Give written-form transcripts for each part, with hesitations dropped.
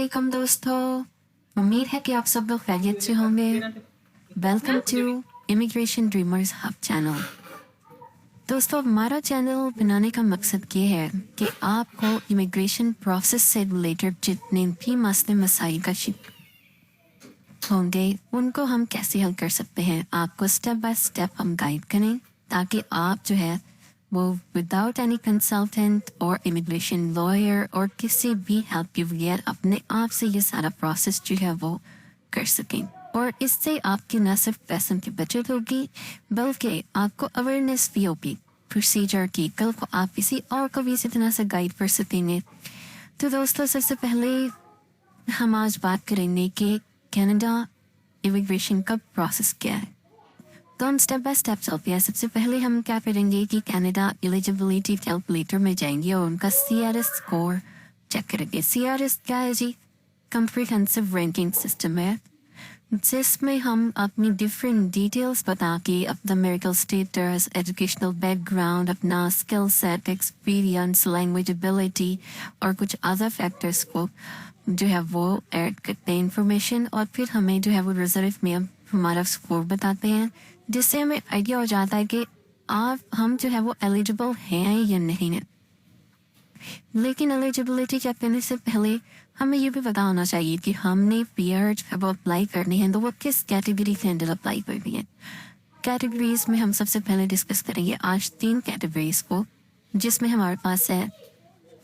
وعلیکم دوستو، امید ہے کہ آپ سب لوگ خیریت سے ہوں گے۔ Welcome to immigration dreamers hub channel. دوستو، ہمارا چینل بنانے کا مقصد یہ ہے کہ آپ کو امیگریشن پروسیس سے ریلیٹڈ جتنے بھی مسئلے مسائل کا ہوں گے ان کو ہم کیسے حل کر سکتے ہیں، آپ کو اسٹیپ بائی اسٹیپ ہم گائیڈ کریں تاکہ آپ جو ہے وہ وداؤٹ اینی کنسلٹنٹ اور امیگریشن لائر اور کسی بھی ہیلپ کے بغیر اپنے آپ سے یہ سارا پروسیس جو ہے وہ کر سکیں، اور اس سے آپ کی نہ صرف پیسوں کی بچت ہوگی بلکہ آپ کو اویئرنیس بھی ہوگی پروسیجر کی، کل کو آپ کسی اور کو بھی اسی طرح سے گائیڈ کر سکیں گے۔ تو دوستوں، سب سے پہلے ہم آج بات کریں گے کہ کینیڈا امیگریشن کا پروسیس کیا ہے۔ تو ہم اسٹیپ بائی اسٹیپ چلتے ہیں۔ سب سے پہلے ہم کیا کریں گے کہ کینیڈا ایلیجبلٹی کیلکولیٹر میں جائیں گے اور ان کا CRS اسکور چیک کریں گے۔ CRS کیا ہے جی؟ کمپریہنسو رینکنگ سسٹم ہے، جس میں ہم اپنی ڈفرینٹ ڈیٹیلز بتا کے اپنا marital status, educational background, اپنا skill set, experience, language ability اور کچھ ادر فیکٹرز کو جو ہے وہ ایڈ کرتے ہیں انفارمیشن، اور پھر ہمیں جو ہے وہ ریزلٹ میں ہمارا اسکور بتاتے ہیں، جس سے ہمیں آئیڈیا ہو جاتا ہے کہ ہم جو ہے وہ ایلیجبل ہیں یا نہیں ہیں۔ لیکن ایلیجبلٹی چیک کرنے سے پہلے ہمیں یہ بھی پتا ہونا چاہیے کہ ہم نے PR جب اپلائی کرنی ہے تو وہ کس کیٹیگری کے انڈر اپلائی کرنی ہے۔ کیٹیگریز میں ہم سب سے پہلے ڈسکس کریں گے آج 3 کیٹیگریز کو، جس میں ہمارے پاس ہے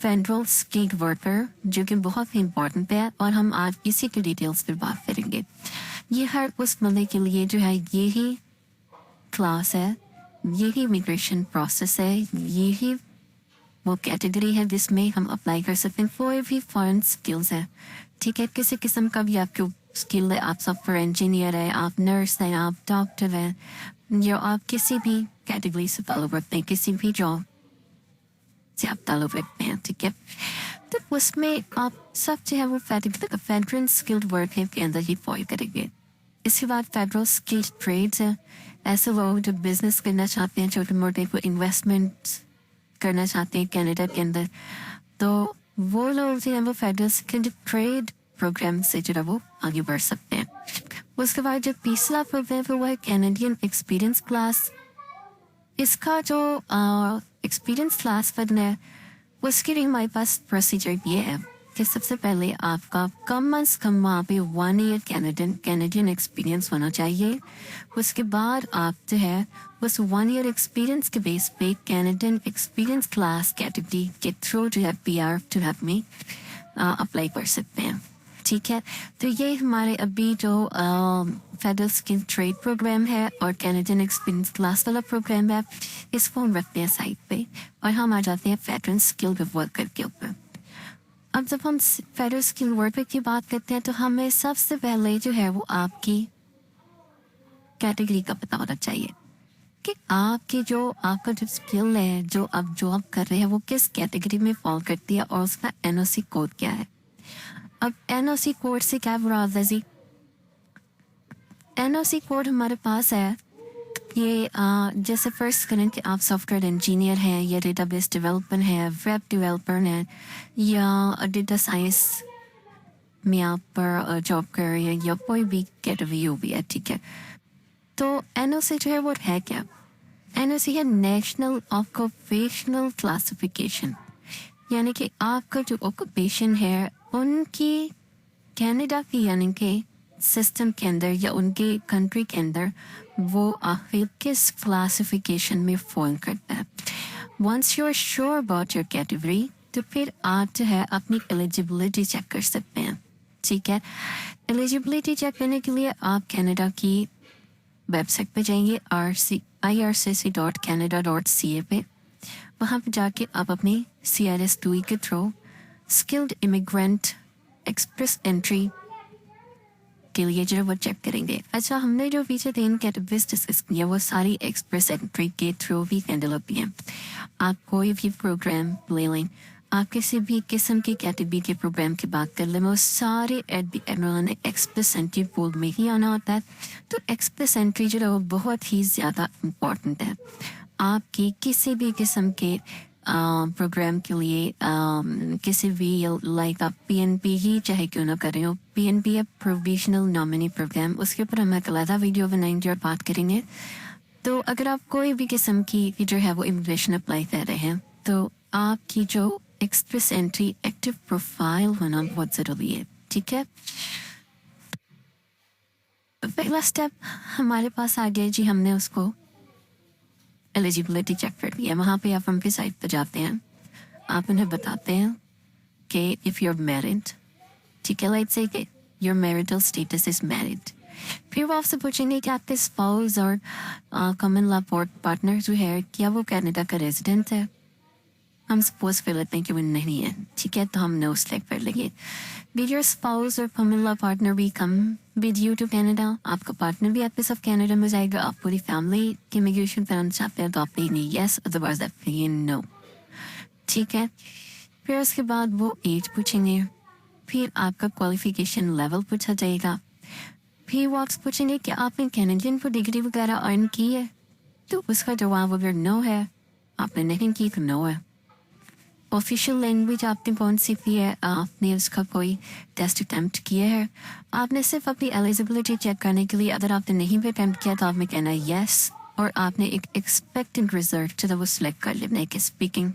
فیڈرل اسکلڈ ورکر، جو کہ بہت ہی امپورٹنٹ ہے، اور ہم آج اسی کی ڈیٹیلز پر بات کریں گے۔ یہ ہر اس بندے کے لیے جو ہے یہی کلاس ہے، یہی امیگریشن پروسیس ہے، یہی وہ کیٹیگری ہے جس میں ہم اپلائی کر سکتے ہیں۔ کوئی بھی فارن اسکلز ہے، ٹھیک ہے، کسی قسم کا بھی آپ کی اسکل ہے، آپ سافٹ ویئر انجینئر ہے، آپ نرس ہیں، آپ ڈاکٹر ہیں، یا آپ کسی بھی کیٹیگری سے تعلق رکھتے ہیں، کسی بھی جاب سے آپ تعلق رکھتے ہیں، ٹھیک ہے، تو اس میں آپ سب جو ہے وہ فیڈرل اسکلڈ ورک کے اندر ہی فال کریں گے۔ اس کے بعد فیڈرل اسکلڈ ٹریڈز ہیں، ایسے لوگ جو بزنس کرنا چاہتے ہیں، چھوٹے موٹے کو انویسٹمنٹ کرنا چاہتے ہیں کینیڈا کے اندر، تو وہ لوگ جو ہیں وہ فیڈرل اسکلڈ ٹریڈ پروگرام سے جو ہے وہ آگے بڑھ سکتے ہیں۔ اس کے بعد جو تیسرا پروگرام وہ ہے کینیڈین ایکسپیرینس کلاس۔ اس کا جو ایکسپیرینس کلاس فن ہے، اس کے لیے ہمارے پاس پروسیجر یہ ہے کہ سب سے پہلے آپ کا کم از کم وہاں پہ 1 ایئر کینیڈین ایکسپیرینس ہونا چاہیے۔ اس کے بعد آپ جو ہے اس 1 ایئر ایکسپیرینس کے بیس پہ کینیڈین ایکسپیرینس کلاس کیٹیگری کے تھرو جو ہے PR ٹو ہیلپ میں اپلائی کر سکتے ہیں، ٹھیک ہے۔ تو یہ ہمارے ابھی جو فیڈرل اسکل ٹریڈ پروگرام ہے اور کینیڈین ایکسپیرینس کلاس والا پروگرام ہے، اس کو ہم رکھتے ہیں سائٹ پہ، اور ہم آ جاتے ہیں فیڈرل اسکل ورکر کے اوپر۔ اب جب ہم فیڈرل اسکل ورکر کی بات کرتے ہیں تو ہمیں سب سے پہلے جو ہے وہ آپ کی کیٹیگری کا پتہ ہونا چاہیے کہ آپ کا جو اسکل ہے، جو آپ جاب کر رہے ہیں، وہ کس کیٹیگری میں فال کرتی ہے، اور اس کا NOC کوڈ کیا ہے۔ اب NOC کوڈ سے کیا مراد ہے جی؟ NOC کوڈ ہمارے پاس ہے، یہ جیسے فرض کریں کہ آپ سافٹ ویئر انجینئر ہیں، یا ڈیٹا بیس ڈیولپر ہیں، ویب ڈیولپر ہیں، یا ڈیٹا سائنس میں آپ جاب کر رہے ہیں، یا کوئی بھی کیٹیگری بھی ہے، ٹھیک ہے۔ تو NOC جو ہے وہ ہے کیا؟ NOC ہے نیشنل آکوپیشنل کلاسیفیکیشن، یعنی کہ آپ کا جو آکوپیشن ہے ان کی کینیڈا کی یعنی کہ سسٹم کے اندر یا ان کے کنٹری کے اندر وہ آخر کس کلاسیفیکیشن میں فال کرتا ہے۔ Once you are sure about your category, تو پھر آپ جو ہے اپنی ایلیجبلٹی چیک کر سکتے ہیں، ٹھیک ہے۔ ایلیجبلٹی چیک کرنے کے لیے آپ کینیڈا کی ویب سائٹ پہ جائیں گے، ircc.canada.ca پہ، وہاں پہ جا کے آپ اپنی CRS 2 کے through skilled immigrant express entry کے لیے جو ہے وہ چیک کریں گے۔ اچھا، ہم نے جو پیچھے 3 کیٹیگریز ڈسکس کی ہیں وہ ساری ایکسپریس انٹری کے تھرو بھی ہینڈل ہوتی ہیں۔ آپ کوئی بھی پروگرام لے لیں، آپ کسی بھی قسم کی کیٹیگری کے پروگرام کی بات کر لیں، وہ سارے ایکسپریس انٹری پول میں ہی آنا ہوتا ہے۔ تو ایکسپریس انٹری جو ہے وہ بہت ہی زیادہ امپورٹنٹ ہے۔ آپ کی کسی بھی قسم کے پروگرام کے لیے کسی بھی لائک آپ پی این پی ہی چاہے کیوں نہ کر رہے ہو، پی این پی ہے پروویشنل نامنی پروگرام، اس کے اوپر ہم ایک علیحدہ ویڈیو بنائیں گے اور بات کریں گے. تو اگر آپ کوئی بھی قسم کی جو ہے وہ امیگریشن اپلائی کر رہے ہیں تو آپ کی جو ایکسپریس انٹری ایکٹیو پروفائل ہونا بہت ضروری ہے. ٹھیک ہے، پہلا اسٹیپ ہمارے پاس آ گیا جی، ہم نے اس کو ایلیجیبلٹی چیک کر لیا. وہاں پہ آپ ان کی سائٹ پہ جاتے ہیں، آپ انہیں بتاتے ہیں کہ اف یو آر میرڈ، ٹھیک ہے، لائٹ سے کہ your marital status is married. پھر وہ آپ سے پوچھیں گے کہ آپ کے اسپاؤز اور کامن لا پارٹنر جو ہے کیا وہ کینیڈا کا ریزیڈنٹ ہے. ہم سپوز کر لیتے ہیں کہ وہ نہیں ہے، ٹھیک ہے، تو ہم نو سلیکٹ کر لیں گے. ڈیڈ یور اسپاؤز اور کامن لا پارٹنر بھی come with you to Canada, آپ کا پارٹنر بھی آپ کے ساتھ کینیڈا میں جائے گا، آپ پوری فیملی کی امیگریشن کرانا چاہتے ہیں تو آپ لیں گے یس، ادروائز آپ لیں گے نو. ٹھیک ہے، پھر اس کے بعد وہ ایج پوچھیں گے، پھر آپ کا کوالیفیکیشن لیول پوچھا جائے گا، پھر وہ آپ سے پوچھیں گے کہ آپ نے کینیڈین کو ڈگری وغیرہ ارن کی ہے، تو اس کا جواب اگر نو ہے، آپ نے نہیں کی تو نو ہے. آفیشیل لینگویج آپ نے کون سی کی ہے، آپ نے اس کا کوئی ٹیسٹ اٹیمپٹ کیا ہے. آپ نے صرف اپنی ایلیجیبلٹی چیک کرنے کے لیے اگر آپ نے نہیں بھی اٹیمپٹ کیا تو آپ نے کہنا ہے یس، اور آپ نے ایک ایکسپیکٹنگ ریزلٹ جو ہے وہ سلیکٹ کر لینا ہے کہ اسپیکنگ،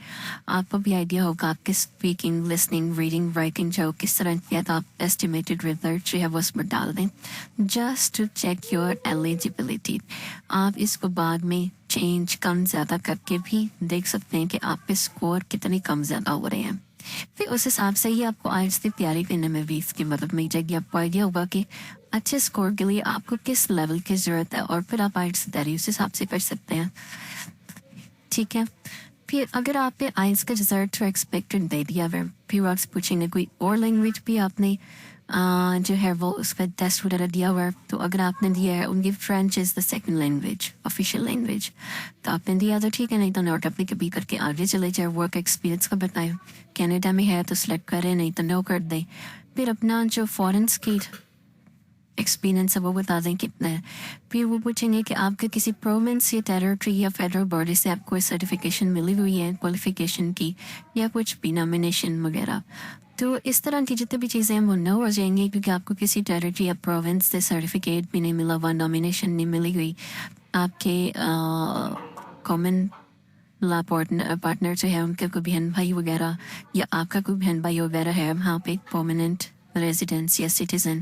آپ کو بھی آئیڈیا ہوگا آپ کے اسپیکنگ، لسننگ، ریڈنگ، رائٹنگ جو کس طرح کیا تو آپ ایسٹیمیٹڈ ریزلٹ جو ہے وہ اس میں ڈال دیں just to check your eligibility. آپ اس کو بعد میں چینج کم زیادہ کر کے بھی دیکھ سکتے ہیں کہ آپ کے اسکور کتنے کم زیادہ ہو رہے ہیں. پھر اس حساب سے ہی آپ کو آئلٹس کی تیاری کرنے میں بھی اس کی مدد مل جائے گی. آپ کو آئیڈیا ہوگا کہ اچھے اسکور کے لیے آپ کو کس لیول کی ضرورت ہے، اور پھر آپ آئلٹس کی تیاری اس حساب سے کر سکتے ہیں. ٹھیک ہے، پھر اگر آپ نے آئلٹس کا رزلٹ ایکسپیکٹڈ دے دیا ہے، پھر آپ سے پوچھیں گے کوئی اور لینگویج بھی آپ نے جو ہے وہ اس کا ٹیسٹ وغیرہ دیا ہوا ہے. تو اگر آپ نے دیا ہے، ان کی French is the second language, official language, تو آپ نے دیا تو ٹھیک ہے، نہیں تو نوٹ اپنی کبھی کر کے آگے چلے جائے. ورک ایکسپیرینس کا بتائیں، کینیڈا میں ہے تو سلیکٹ کریں، نہیں تو نو کر دیں. پھر اپنا جو فارنس کی ایکسپیرینس ہے وہ بتا دیں کتنا ہے. پھر وہ پوچھیں گے کہ آپ کے کسی پروونس یا ٹیریٹری یا فیڈرل باڈی سے آپ کو سرٹیفکیشن ملی ہوئی ہے کوالیفیکیشن کی، یا کچھ بھی نامینیشن وغیرہ. تو اس طرح کی جتنی بھی چیزیں ہیں وہ نو ہو جائیں گی، کیونکہ آپ کو کسی ٹیریٹری یا پروونس سے سرٹیفکیٹ بھی نہیں ملا ہوا، نامینیشن نہیں ملی ہوئی. آپ کے کامن لا پارٹنر جو ہے ان کے کوئی بہن بھائی وغیرہ، یا آپ کا کوئی بہن بھائی وغیرہ ہے وہاں پہ پرماننٹ ریزیڈنس یا سٹیزن،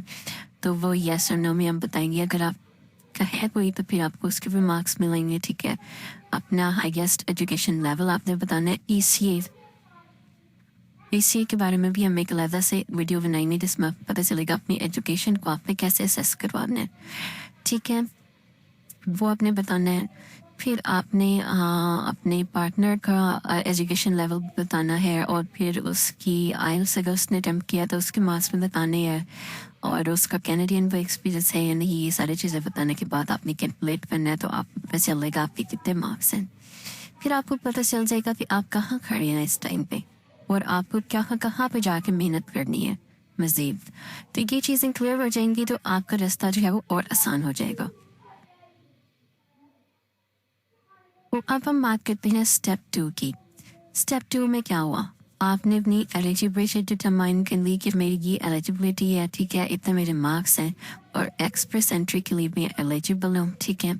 تو وہ یس اور نو میں ہم بتائیں گے. اگر آپ کا ہے کوئی تو پھر آپ کو اس کے بھی مارکس ملیں گے. ٹھیک ہے، اپنا ہائیسٹ ایجوکیشن لیول آپ نے بتانا ہے. ای سی اے کے بارے میں بھی ہم ایک علیحدہ سے ویڈیو بنائیں گے جس میں آپ کو پتہ چلے گا اپنی ایجوکیشن کو آپ نے کیسے اسیس کروانا ہے. ٹھیک ہے، وہ آپ نے بتانا ہے. پھر آپ نے اپنے پارٹنر کا ایجوکیشن لیول بتانا ہے، اور پھر اس کی آئلٹس اگر اس نے اٹیمپٹ کیا تو اس کے مارکس میں بتانے ہیں، اور اس کا کینیڈین وہ ایکسپیرینس ہے یا نہیں، یہ ساری چیزیں بتانے کے بعد آپ نے کیلکولیٹ کرنا ہے تو آپ کو پتہ چلے گا آپ کے کتنے مارکس ہیں. پھر آپ کو پتہ چل جائے گا کہ آپ کہاں کھڑے ہیں اس ٹائم پہ، اور آپ کو کہاں پہ جا کے محنت کرنی ہے مزید. تو یہ چیزیں کلیئر ہو جائیں گی تو آپ کا راستہ جو ہے وہ اور آسان ہو جائے گا. اب ہم بات کرتے ہیں اسٹیپ 2 کی. اسٹیپ 2 میں کیا ہوا، آپ نے اپنی ایلیجیبلٹی ڈٹرمائن کر لی کہ میری یہ ایلیجیبلٹی ہے، ٹھیک ہے، اتنے میرے مارکس ہیں، اور ایکسپریس انٹری کے لیے میں ایلیجیبل ہوں. ٹھیک ہے،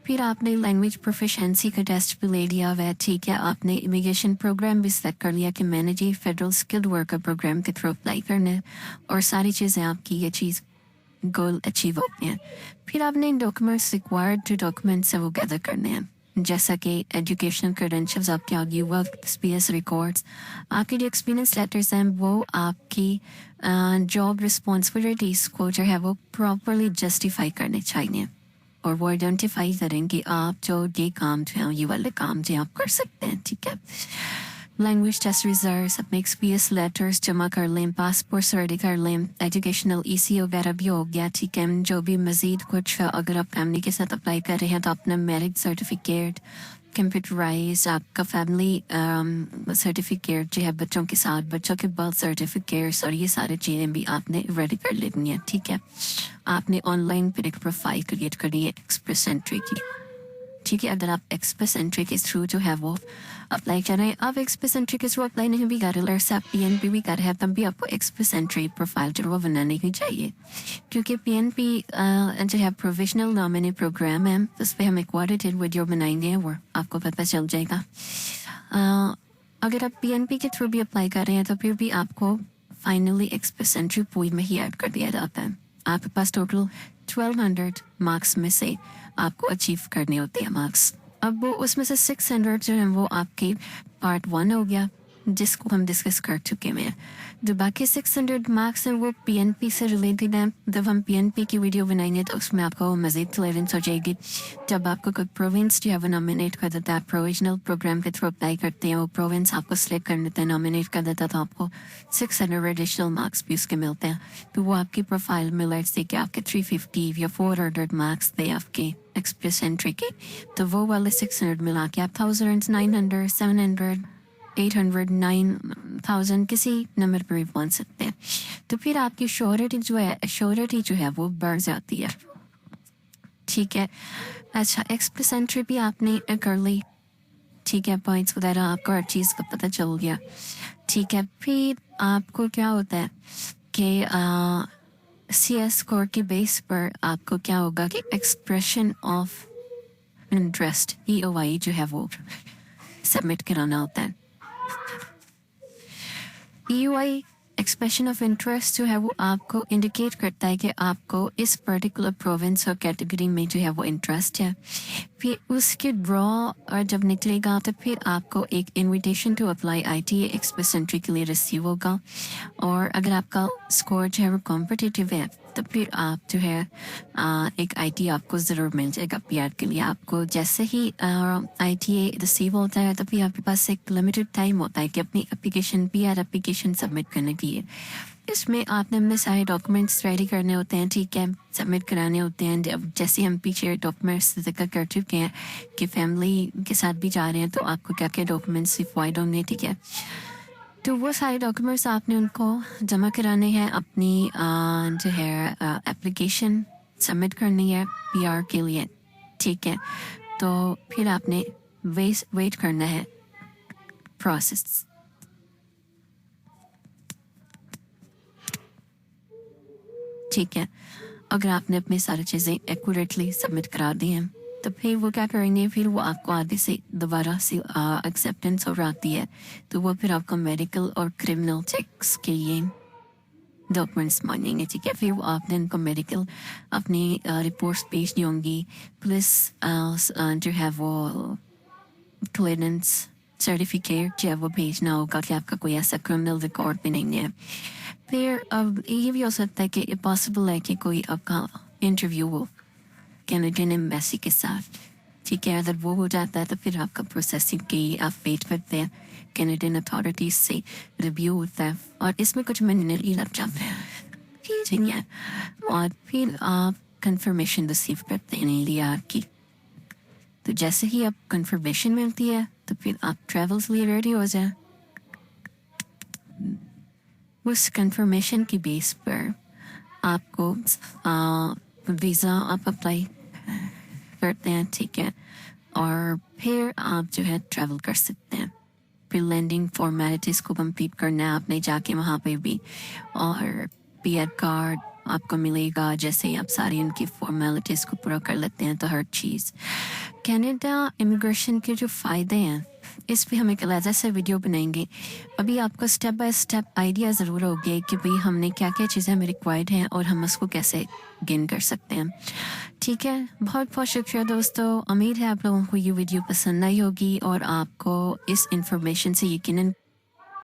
پھر آپ نے لینگویج پروفیشنسی کا ٹیسٹ بھی لے لیا ہوا ہے. ٹھیک ہے، آپ نے امیگریشن پروگرام بھی سلیکٹ کر لیا کہ میں نے جی فیڈرل اسکلڈ ورکر پروگرام کے تھرو اپلائی کرنا ہے، اور ساری چیزیں آپ کی یہ چیز گول اچیو ہوتے ہیں. پھر آپ نے ڈاکومنٹس ریکوائرڈ جو ڈاکومنٹس ہیں وہ گیدر کرنے ہیں، جیسا کہ ایجوکیشنل کریڈینشلز آپ کے آگے، ورک ایکسپیرینس ریکارڈس، آپ کے جو ایکسپیرینس لیٹرز ہیں وہ آپ کی جاب رسپانسبلٹیز کو جو ہے وہ پراپرلی جسٹیفائی کرنے چاہیے، اور وہ آئیڈینٹیفائی کریں کہ آپ جو یہ کام جو ہیں یہ والے کام جو آپ کر سکتے ہیں. ٹھیک ہے، لینگویج ٹیسٹ ریزلٹس، اپنے ایکسپیرینس لیٹرز جمع کر لیں، پاسپورٹ ریڈی کر لیں، ایجوکیشنل ای سی وغیرہ بھی ہو گیا. ٹھیک ہے، جو بھی مزید کچھ اگر آپ فیملی کے ساتھ اپلائی کر رہے ہیں تو اپنا میرج سرٹیفکیٹ، کمپیوٹرائز آپ کا فیملی سرٹیفکیٹ جو ہے بچوں کے ساتھ، بچوں کے برتھ سرٹیفکیٹس، اور یہ سارے چیزیں بھی آپ نے ریڈی کر لینی ہیں. ٹھیک ہے، آپ نے آن لائن پھر ایک پروفائل کریٹ کرنی ہے ایکسپریس انٹری کی. ٹھیک ہے. اگر آپ ایکسپریس انٹری کے تھرو جو ہے وہ اپلائی کر رہے ہیں, آپ ایکسپریس انٹری کے تھرو اپلائی نہیں بھی کر رہے, اگر آپ پی این پی بھی کر رہے ہیں, تب بھی آپ کو ایکسپریس انٹری پروفائل جو وہ بنانی ہی چاہیے, کیونکہ پی این پی جو ہے پروویژنل نامنی پروگرام ہے, اس پہ ہم ایک آڈیٹڈ ویڈیو بنائیں گے, وہ آپ کو پتہ چل جائے گا. اگر آپ پی این پی کے تھرو بھی اپلائی کر رہے ہیں تو پھر بھی آپ کو فائنلی ایکسپریس انٹری پول میں ہی ایڈ کر دیا جاتا ہے. آپ کے پاس ٹوٹل 1200 مارکس میں سے آپ کو اچیو کرنے ہوتے ہیں مارکس. اب وہ اس میں سے 600 جو ہیں وہ آپ کے پارٹ 1 ہو گیا, جس کو ہم ڈسکس کر چکے ہیں. جو باقی 600 مارکس ہیں وہ پی این پی سے ریلیٹڈ ہیں. جب ہم پی این پی کی ویڈیو بنائیں گے تو اس میں آپ کو مزید کلیئرنس ہو جائے گی. جب آپ کو کوئی پروونس جو ہے وہ نامینیٹ کر دیتا ہے, پروویژنل پروگرام کے تھرو اپلائی کرتے ہیں, وہ پروونس آپ کو سلیکٹ کر دیتا ہے, نامینیٹ کر دیتا ہے, تو آپ کو 600 ایڈیشنل مارکس بھی اس کے ملتے ہیں. تو وہ آپ کی پروفائل میں لیٹس سے کہ آپ کے 350 یا 400 مارکس تھے آپ کے ایکسپریس انٹری کے, تو وہ والے 600 ملا کے آپ 1900 700 800 9000 کسی نمبر پر بھی پہنچ سکتے ہیں. تو پھر آپ کی شیورٹی جو ہے وہ بڑھ جاتی ہے. ٹھیک ہے. اچھا, ایکسپریس انٹری بھی آپ نے کر لی, ٹھیک ہے, پوائنٹس وغیرہ آپ کو ہر چیز کا پتہ چل گیا. ٹھیک ہے. پھر آپ کو کیا ہوتا ہے کہ سی ایس اسکور کے بیس پر آپ کو کیا ہوگا کہ ایکسپریشن آف انٹرسٹ EOI جو ہے وہ سبمٹ کرانا ہوتا ہے. EOI ایکسپریشن آف انٹرسٹ جو ہے وہ آپ کو انڈیکیٹ کرتا ہے کہ آپ کو اس پرٹیکولر پروونس اور کیٹیگری میں جو ہے وہ انٹرسٹ ہے. پھر اس کے ڈرا اور جب نکلے گا تو پھر آپ کو ایک invitation to apply ITA express entry کے لیے ریسیو ہوگا. اور اگر آپ کا اسکور جو ہے وہ کمپٹیٹیو ہے تو پھر آپ جو ہے ایک ITA آپ کو ضرور مل جائے گا PR کے لیے. آپ کو جیسے ہی ITA ریسیو ہوتا ہے تو پھر آپ کے پاس ایک لمیٹڈ ٹائم ہوتا ہے کہ اپنی اپلیکیشن PR اپلیکیشن سبمٹ کرنے کی ہے. اس میں آپ نے اپنے سارے ڈاکومنٹس ریڈی کرنے ہوتے ہیں, ٹھیک ہے, سبمٹ کرانے ہوتے ہیں. جیسے ہم پیچھے ڈاکومنٹس ذکر کر چکے ہیں کہ فیملی کے ساتھ بھی جا رہے ہیں تو آپ کو کیا کیا ڈاکومنٹس ریکوائرڈ ہونے, ٹھیک ہے. تو وہ سارے ڈاکومنٹس آپ نے ان کو جمع کرانے ہیں, اپنی جو ہے اپلیکیشن سبمٹ کرنی ہے PR کے لیے, ٹھیک ہے. تو پھر آپ نے ویٹ کرنا ہے پروسیس. ٹھیک ہے. اگر آپ نے اپنی ساری چیزیں ایکوریٹلی سبمٹ کرا دی ہیں تو پھر وہ کیا کریں گے, پھر وہ آپ کو آدھے سے دوبارہ سے ایکسیپٹنس اور آتی ہے تو وہ پھر آپ کو میڈیکل اور کرمنل چیکس کے لیے ڈاکومنٹس مانگیں گے, ٹھیک ہے. پھر وہ آپ نے ان کو میڈیکل اپنی رپورٹس بھیجنی ہوں گی, پلس جو ہے وہ کلیئرنس سرٹیفکیٹ جو ہے وہ بھیجنا ہوگا کہ آپ کا کوئی ایسا کرمنل ریکارڈ بھی نہیں ہے. پھر اب یہ بھی ہو سکتا ہے کہ پاسبل ہے کہ کوئی آپ کا انٹرویو ہو کینیڈین ایمبیسی کے ساتھ, ٹھیک ہے. اگر وہ ہو جاتا ہے تو پھر آپ کا پروسیسنگ کی آپ ویٹ کرتے ہیں, کینیڈین اتھارٹیز سے ریویو ہوتا ہے اور اس میں کچھ مہینے لگ جاتے ہیں, ٹھیک ہے. اور پھر آپ کنفرمیشن ریسیو کرتے ہیں LR کی. تو جیسے ہی آپ کنفرمیشن ملتی ہے تو پھر آپ ٹریولز لیے ریڈی ہو جائیں. اس کنفرمیشن کی بیس پر آپ کو ویزا آپ اپلائی کرتے ہیں, ٹھیک ہے. اور پھر آپ جو ہے ٹریول کر سکتے ہیں. پھر لینڈنگ فارمیلٹیز کو کمپلیٹ کرنا ہے آپ نے جا کے وہاں پہ بھی, اور PR کارڈ آپ کو ملے گا جیسے ہی آپ ساری ان کی فارمیلٹیز کو پورا کر لیتے ہیں. تو ہر چیز کینیڈا امیگریشن کے جو فائدے ہیں اس پہ ہم ایک علیحدہ سے ویڈیو بنائیں گے. ابھی آپ کو اسٹیپ بائی اسٹیپ آئیڈیا ضرور ہوگی کہ بھئی ہم نے کیا کیا چیزیں ہمیں ریکوائرڈ ہیں اور ہم اس کو کیسے گین کر سکتے ہیں, ٹھیک ہے. بہت بہت شکریہ دوستو, امید ہے آپ لوگوں کو یہ ویڈیو پسند آئی ہوگی اور آپ کو اس انفارمیشن سے یقیناً